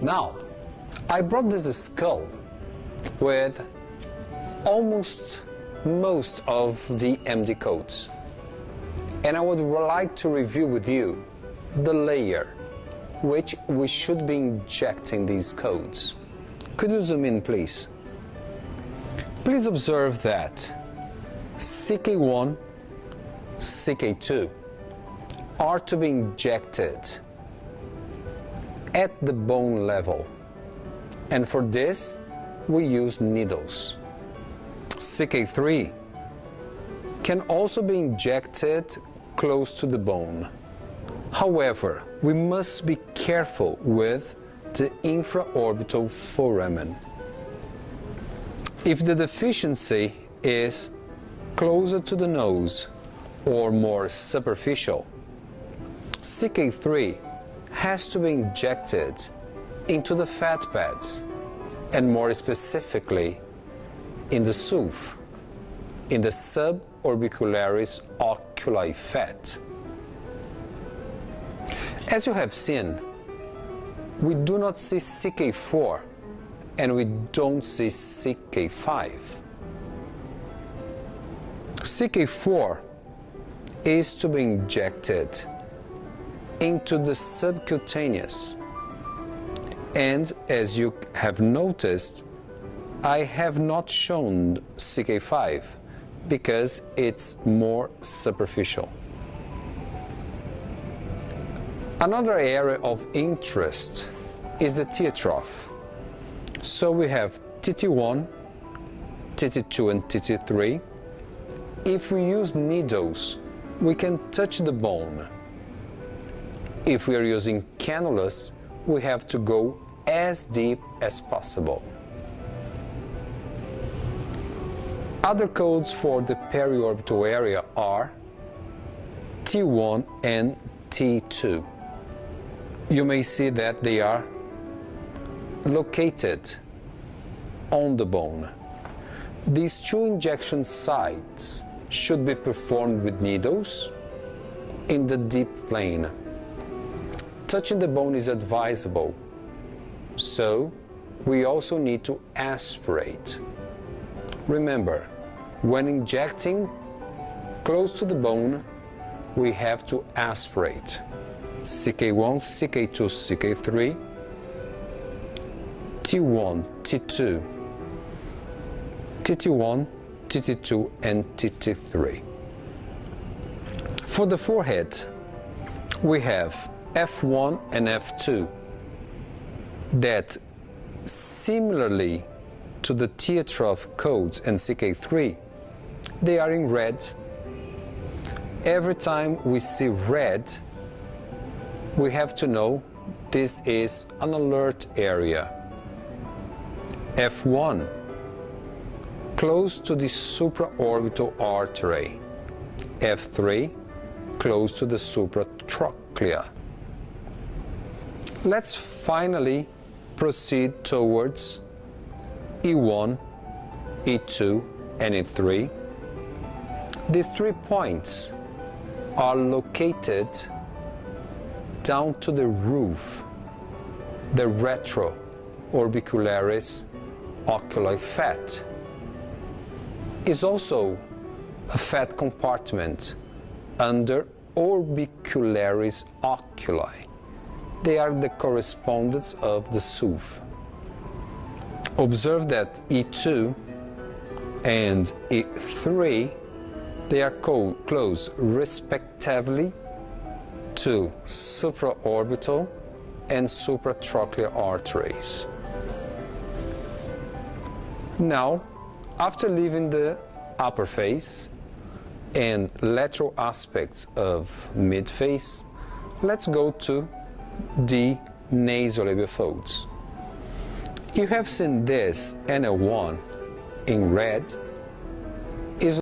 Now, I brought this skull with almost most of the MD codes, and I would like to review with you the layer which we should be injecting these codes. Could you zoom in, please? Please observe that CK1, CK2 are to be injected at the bone level, and for this we use needles. CK3 can also be injected close to the bone. However, we must be careful with the infraorbital foramen. If the deficiency is closer to the nose or more superficial, CK3 has to be injected into the fat pads, and more specifically in the SUF, in the suborbicularis oculi fat. As you have seen, we do not see CK4 and we don't see CK5. CK4 is to be injected into the subcutaneous, and as you have noticed, I have not shown CK5 because it's more superficial. Another area of interest is the tear trough. So we have TT1, TT2 and TT3. If we use needles, we can touch the bone. If we are using cannulas, we have to go as deep as possible. Other codes for the periorbital area are T1 and T2. You may see that they are located on the bone. These two injection sites should be performed with needles in the deep plane. Touching the bone is advisable, so we also need to aspirate. Remember, when injecting close to the bone, we have to aspirate. CK1, CK2, CK3, T1, T2, TT1, TT2 and TT3. For the forehead, we have F1 and F2 that, similarly to the tear trough codes and CK3, they are in red. Every time we see red, we have to know this is an alert area. F1, close to the supraorbital artery. F3, close to the supratrochlea. Let's finally proceed towards E1, E2, and E3. These 3 points are located down to the roof, the retroorbicularis oculi fat. Is also a fat compartment under orbicularis oculi. They are the correspondents of the SUF. Observe that E2 and E3, they are close respectively to supraorbital and supratrochlear arteries. Now, after leaving the upper face and lateral aspects of midface, let's go to the nasolabial folds. You have seen this NL1 in red